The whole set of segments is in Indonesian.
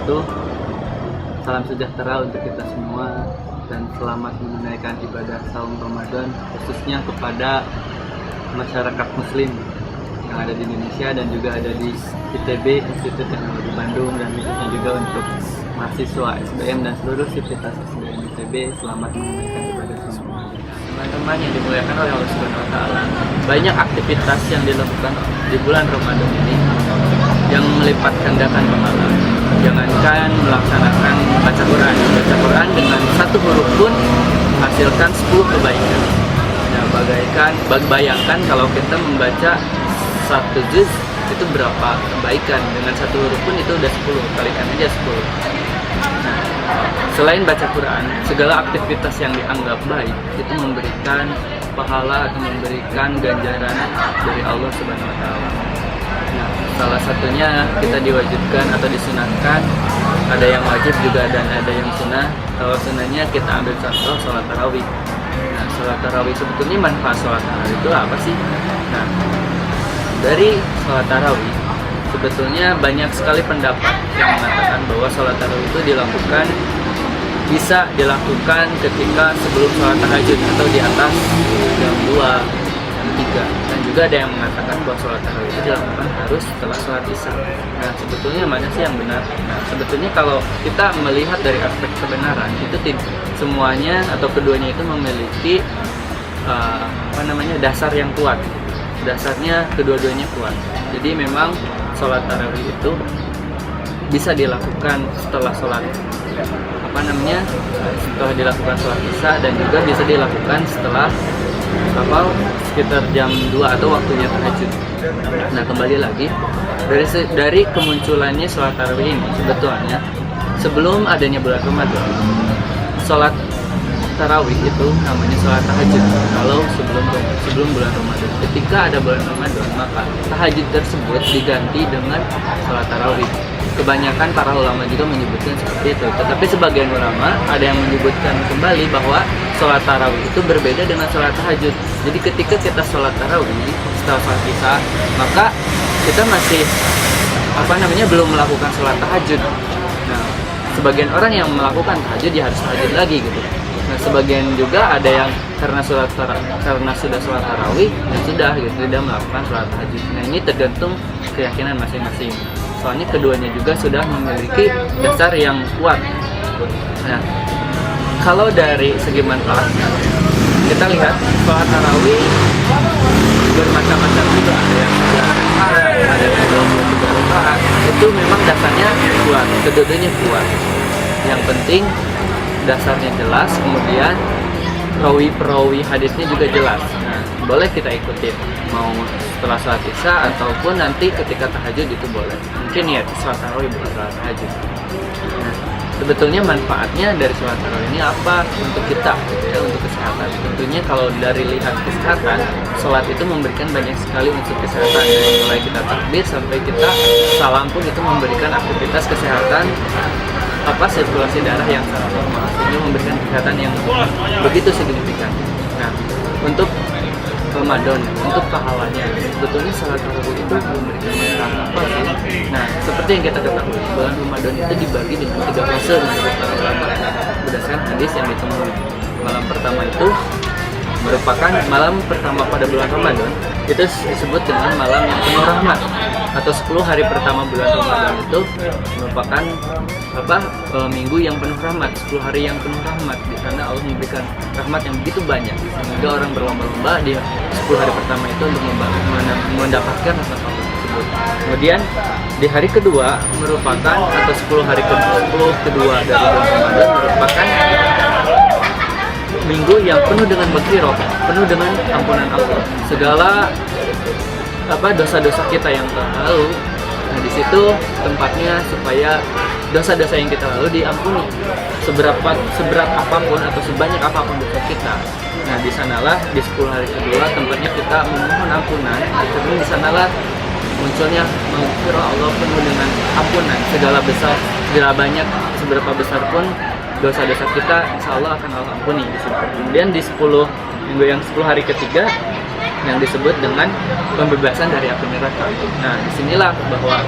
wabarakatuh. Salam sejahtera untuk kita semua dan selamat menunaikan ibadah saum Ramadan, khususnya kepada masyarakat muslim yang ada di Indonesia dan juga ada di ITB, Institut Teknologi Bandung, dan khususnya juga untuk mahasiswa SBM dan seluruh sivitas SBM ITB. Selamat menunaikan ibadah saum Ramadan. Teman-teman yang dimuliakan oleh Allah Subhanahu wa taala, banyak aktivitas yang dilakukan di bulan Ramadan ini yang melipat gandakan pahala. Jangankan melaksanakan baca Quran dengan satu huruf pun menghasilkan 10 kebaikan. Nah, bayangkan kalau kita membaca satu juz itu berapa kebaikan, dengan satu huruf pun itu udah 10, kalikan aja 10. Nah, selain baca Quran, segala aktivitas yang dianggap baik itu memberikan pahala atau memberikan ganjaran dari Allah Subhanahu wa taala. Nah, salah satunya kita diwajibkan atau disunahkan, ada yang wajib juga dan ada yang sunnah. Kalau sunnahnya kita ambil contoh sholat tarawih. Nah, sholat tarawih sebetulnya manfaat sholat tarawih itu apa sih? Nah, dari sholat tarawih sebetulnya banyak sekali pendapat yang mengatakan bahwa sholat tarawih itu bisa dilakukan ketika sebelum sholat tahajud atau di atas jam 2, jam 3. Dan juga ada yang mengatakan bahwa sholat tarawih itu dilakukan harus setelah sholat isya. Nah, sebetulnya mana sih yang benar? Nah, sebetulnya kalau kita melihat dari aspek kebenaran, itu semuanya atau keduanya itu memiliki dasar yang kuat. Dasarnya kedua-duanya kuat. Jadi memang sholat tarawih itu bisa dilakukan setelah dilakukan sholat isya, dan juga bisa dilakukan setelah sekitar jam 2 atau waktunya tahajud. Nah, kembali lagi dari kemunculannya sholat tarawih ini, sebetulnya sebelum adanya bulan Ramadan, sholat tarawih itu namanya sholat tahajud. Kalau sebelum bulan Ramadan, ketika ada bulan Ramadan, maka tahajud tersebut diganti dengan sholat tarawih. Kebanyakan para ulama juga menyebutkan seperti itu. Tetapi sebagian ulama ada yang menyebutkan kembali bahwa sholat tarawih itu berbeda dengan sholat tahajud. Jadi ketika kita sholat tarawih setelah sholat isya, maka kita masih belum melakukan sholat tahajud. Nah, sebagian orang yang melakukan tahajud ya harus tahajud lagi gitu. Nah, sebagian juga ada yang karena sudah sholat tarawih dan sudah gitu tidak melakukan sholat tahajud. Nah, ini tergantung keyakinan masing-masing. Soalnya keduanya juga sudah memiliki dasar yang kuat. Nah, kalau dari segi manfaatnya, kita lihat sholat tarawih bermacam-macam juga. Ada yang 23 rakaat. Itu memang dasarnya kuat, keduanya kuat. Yang penting dasarnya jelas, kemudian perawi hadisnya juga jelas. Nah, boleh kita ikutin, mau setelah sholat isya ataupun nanti ketika tahajud itu boleh. Mungkin ya sholat tarawih bukan sholat tahajud. Nah, sebetulnya manfaatnya dari sholat tarawih ini apa untuk kita, gitu ya, untuk kesehatan. Tentunya kalau dari lihat kesehatan, sholat itu memberikan banyak sekali unsur kesehatan. Dari mulai kita takbir sampai kita salam pun itu memberikan aktivitas kesehatan, sirkulasi darah yang sangat normal, sehingga memberikan kesehatan yang begitu signifikan. Nah, untuk Ramadan, untuk pahalanya, sebetulnya sholat tarawih itu memberikan manfaat apa sih? Nah, seperti yang kita ketahui, bulan Ramadan itu dibagi dengan 3 fase menurut para ulama berdasarkan hadis yang ditemui. Malam pertama itu merupakan malam pertama pada bulan Ramadan, itu disebut dengan malam yang penuh rahmat, atau 10 hari pertama bulan Ramadan itu merupakan minggu yang penuh rahmat, 10 hari yang penuh rahmat. Di sana Allah memberikan rahmat yang begitu banyak sehingga orang berlomba-lomba di 10 hari pertama itu untuk mendapatkan rahmat Allah tersebut. Kemudian di hari kedua merupakan atau 10 hari kedua dari bulan Ramadan merupakan minggu yang penuh dengan maghfirah, penuh dengan ampunan Allah. Segala dosa-dosa kita yang telah lalu. Nah, di situ tempatnya supaya dosa-dosa yang kita lalu diampuni. Seberat apapun atau sebanyak apapun dosa kita. Nah, di sanalah di 10 hari kedua tempatnya kita memohon ampunan. Karena di sanalah munculnya maghfirah Allah penuh dengan ampunan. Segala banyak, seberapa besar pun dosa-dosa kita, insya Allah akan Allah ampuni. Kemudian di 10 minggu yang 10 hari ketiga yang disebut dengan pembebasan dari api neraka. Nah, disinilah bahwa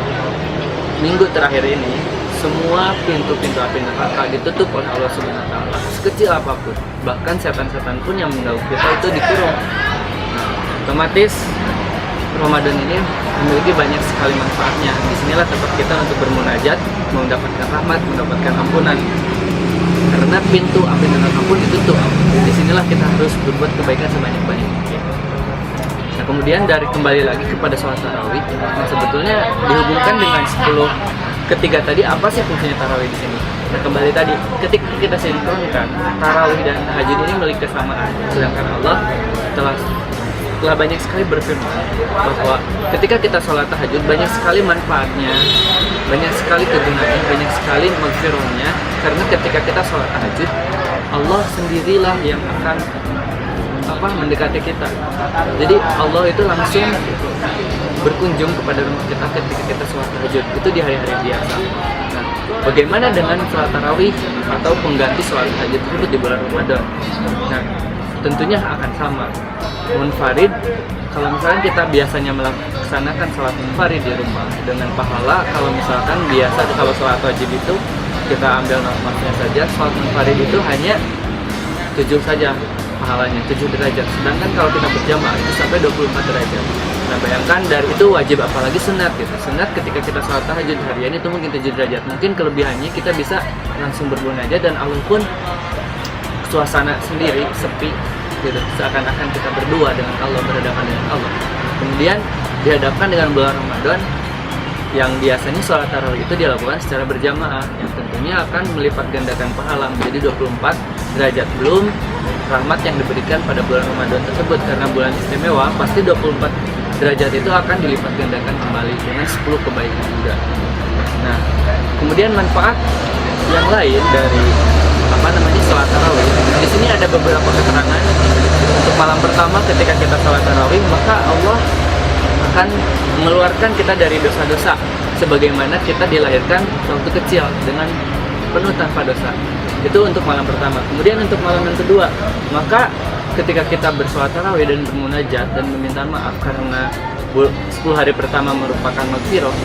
minggu terakhir ini semua pintu-pintu api neraka ditutup oleh Allah Subhanahu wa taala, sekecil apapun. Bahkan setan-setan pun yang mengganggu kita itu dikurung. Nah, otomatis Ramadan ini memiliki banyak sekali manfaatnya. Disinilah tempat kita untuk bermunajat, mendapatkan rahmat, mendapatkan ampunan. Karena pintu api neraka pun ditutup. Disinilah kita harus berbuat kebaikan sebanyak-banyaknya. Nah, kemudian dari kembali lagi kepada sholat tarawih. Nah, sebetulnya dihubungkan dengan 10 ketiga tadi, apa sih fungsinya tarawih di sini? Nah, kembali tadi, ketika kita sinkronkan tarawih dan tahajud ini memiliki kesamaan. Sedangkan Allah telah banyak sekali berfirman bahwa ketika kita sholat tahajud banyak sekali manfaatnya, banyak sekali kegunaannya, banyak sekali maghfirahnya. Karena ketika kita sholat tahajud, Allah sendirilah yang akan mendekati kita. Jadi Allah itu langsung berkunjung kepada rumah kita ketika kita sholat tahajud. Itu di hari-hari biasa. Nah, bagaimana dengan sholat tarawih atau pengganti sholat tahajud tersebut di bulan Ramadan? Nah, tentunya akan sama. Munfarid, kalau misalkan kita biasanya melaksanakan sholat munfarid di rumah dengan pahala, kalau misalkan biasa kalau sholat wajib itu kita ambil normalnya saja, sholat munfarid itu hanya 7 saja pahalanya, 7 derajat. Sedangkan kalau kita berjamaah itu sampai 24 derajat. Nah, bayangkan dari itu wajib apalagi sunat gitu. Sunat ketika kita sholat tahajud harian itu mungkin 7 derajat. Mungkin kelebihannya kita bisa langsung berbunajat dan Allah pun suasana sendiri sepi gitu, seakan-akan kita berdua dengan Allah, berhadapan dengan Allah. Kemudian dihadapkan dengan bulan Ramadan yang biasanya sholat tarawih itu dilakukan secara berjamaah, yang tentunya akan melipat gandakan pahala menjadi 24 derajat. Belum rahmat yang diberikan pada bulan Ramadan tersebut, karena bulan istimewa pasti 24 derajat itu akan dilipat gandakan kembali dengan 10 kebaikan juga. Nah, kemudian manfaat yang lain dari sholat tarawih. Di sini ada beberapa keterangan. Untuk malam pertama ketika kita sholat tarawih, maka Allah akan mengeluarkan kita dari dosa-dosa sebagaimana kita dilahirkan waktu kecil dengan penuh tanpa dosa. Itu untuk malam pertama. Kemudian untuk malam yang kedua, maka ketika kita bersolat tarawih dan bermunajat dan meminta maaf karena 10 hari pertama merupakan maghfirah,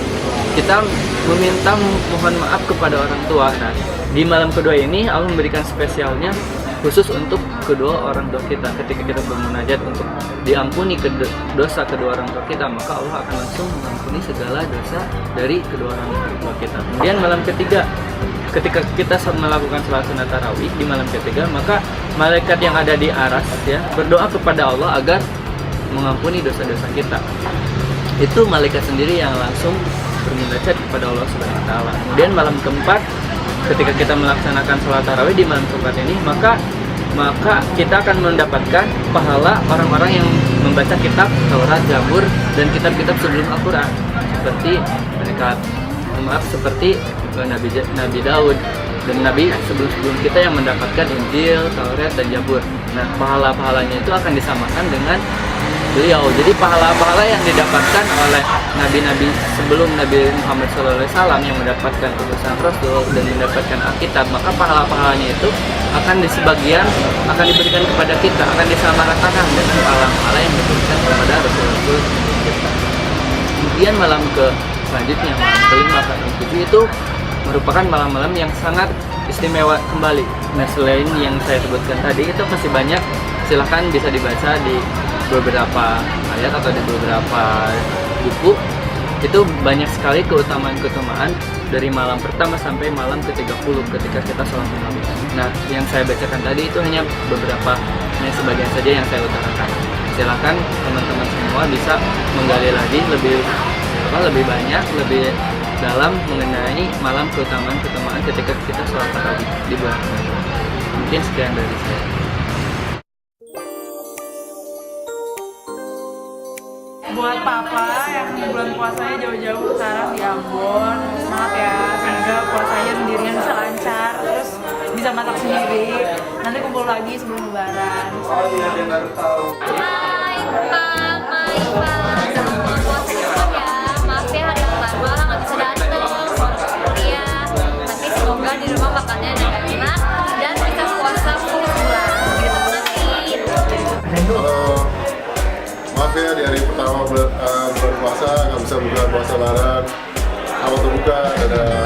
kita meminta mohon maaf kepada orang tua. Nah, di malam kedua ini Allah memberikan spesialnya khusus untuk kedua orang tua kita. Ketika kita bermunajat untuk diampuni dosa kedua orang tua kita, maka Allah akan langsung mengampuni segala dosa dari kedua orang tua kita. Kemudian malam ketiga, ketika kita melakukan salat sunat tarawih di malam ketiga, maka malaikat yang ada di aras ya berdoa kepada Allah agar mengampuni dosa-dosa kita. Itu malaikat sendiri yang langsung bermunajat kepada Allah Subhanahu wa taala. Kemudian malam keempat, ketika kita melaksanakan sholat tarawih di malam keempat ini, maka kita akan mendapatkan pahala orang-orang yang membaca kitab Taurat, Zabur, dan kitab-kitab sebelum Al-Quran, seperti Nabi Daud dan Nabi sebelum kita yang mendapatkan Injil, Taurat, dan Zabur. Nah, pahala-pahalanya itu akan disamakan dengan beliau. Jadi pahala-pahala yang didapatkan oleh nabi-nabi sebelum Nabi Muhammad SAW yang mendapatkan utusan Rasul dan mendapatkan Alkitab, maka pahala-pahalanya itu akan akan diberikan kepada kita, akan disamaratakan dengan pahala-pahala yang diberikan kepada Rasul-Rasul kita. Kemudian malam selanjutnya, malam kelima, ke-7 itu merupakan malam-malam yang sangat istimewa kembali. Nah, selain yang saya sebutkan tadi, itu masih banyak, silahkan bisa dibaca di beberapa ayat atau di beberapa buku. Itu banyak sekali keutamaan-keutamaan dari malam pertama sampai malam ke-30 ketika kita sholat tarawih. Nah, yang saya bacakan tadi itu hanya sebagian saja yang saya utarakan. Silakan teman-teman semua bisa menggali lagi lebih banyak, lebih dalam mengenai malam keutamaan ketika kita sholat tarawih di bulan Ramadan. Mungkin sekian dari saya. Buat papa yang bulan puasanya jauh-jauh sekarang di Ambon, semangat ya, semoga puasanya sendirian bisa lancar, terus bisa masak sendiri, nanti kumpul lagi sebelum lebaran. Hai Mama, Ipa, selamat puasa juga ya. Maaf ya hari pertama nggak bisa dateng, harus kuliah, tapi semoga di rumah makannya ada enak dan bisa puasa full sebulan. Sampai ketemu nanti. Maaf ya di hari pertama bulan puasa nggak bisa buka puasa lebaran. Awal terbuka, dadah.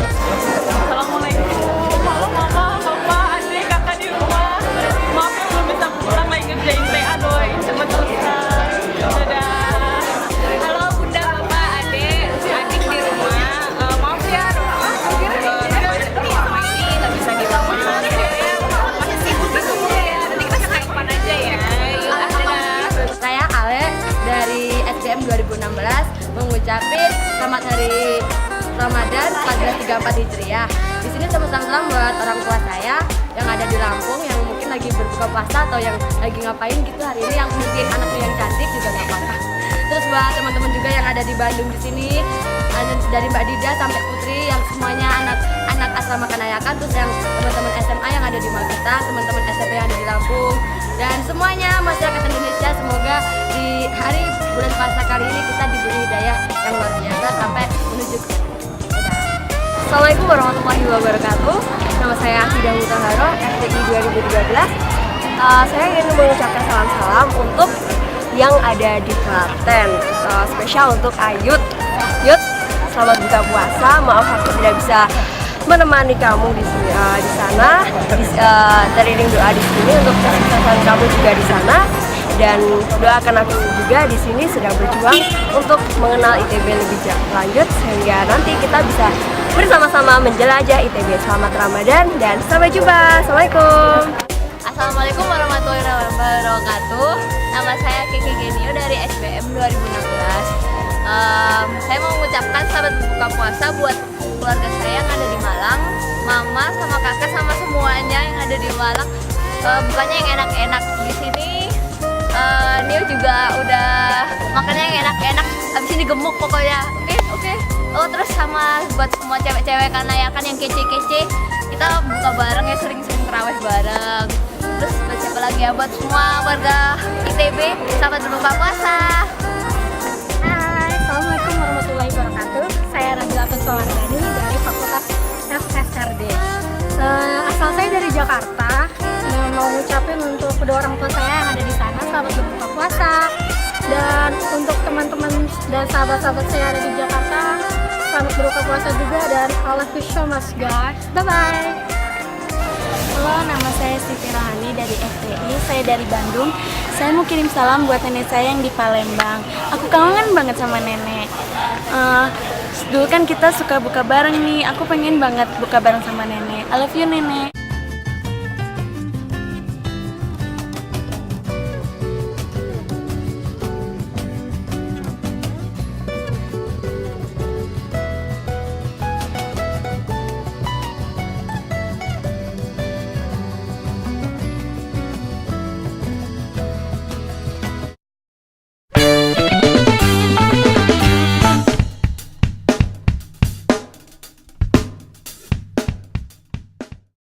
ngucapin selamat hari Ramadan 1434 Hijriah. Di sini salam buat orang tua saya yang ada di Lampung yang mungkin lagi berbuka puasa atau yang lagi ngapain gitu hari ini, yang mungkin anaknya yang cantik juga nggak apa-apa. Terus buat teman-teman juga yang ada di Bandung di sini, dari Mbak Dida sampai Putri yang semuanya anak asrama Kanayakan, terus yang teman-teman SMA yang ada di Magetan, teman-teman SMP yang ada di Lampung, dan semuanya masyarakat Indonesia, semoga di hari bulan puasa kali ini kita diberi hidayah yang luar biasa sampai menuju ke Assalamualaikum warahmatullahi wabarakatuh. Nama saya Akidah Mutaharo, FTI 2013. Saya ingin mengucapkan salam-salam untuk yang ada di Klaten, spesial untuk Ayut. Yut, selamat buka puasa. Maaf aku tidak bisa menemani kamu di sini, di sana. Teriring doa di sini untuk kesuksesan kamu juga di sana. Dan doakan aku juga di sini sedang berjuang untuk mengenal ITB lebih lanjut sehingga nanti kita bisa bersama-sama menjelajah ITB. Selamat Ramadan dan sampai jumpa. Assalamualaikum. Assalamualaikum warahmatullahi wabarakatuh. Nama saya Kiki Genio dari SBM 2016. Saya mau mengucapkan selamat berbuka puasa buat keluarga saya yang ada di Malang, mama sama kakak sama semuanya yang ada di Malang. Bukannya yang enak-enak di sini. Nio juga udah makannya yang enak-enak, abis ini gemuk pokoknya. Oke. Oh, terus sama buat semua cewek-cewek Kanayakan yang kece-kece, kita buka bareng ya, sering-sering terawih bareng. Terus buat siapa lagi ya, buat semua warga ITB, selamat berbuka puasa. Hai, Assalamualaikum warahmatullahi wabarakatuh. Saya Nabila Tuswardani dari Fakultas FSRD. Asal saya dari Jakarta. Mau ngucapin untuk kedua orang tua saya yang ada di sana selamat berbuka puasa. Dan untuk teman-teman dan sahabat-sahabat saya yang ada di Jakarta, selamat berbuka puasa juga, dan I love you so much guys. Bye-bye. Halo, nama saya Siti Rohani dari FTI, saya dari Bandung. Saya mau kirim salam buat nenek saya yang di Palembang. Aku kangen banget sama nenek. Dulu kan kita suka buka bareng nih, aku pengen banget buka bareng sama nenek. I love you nenek.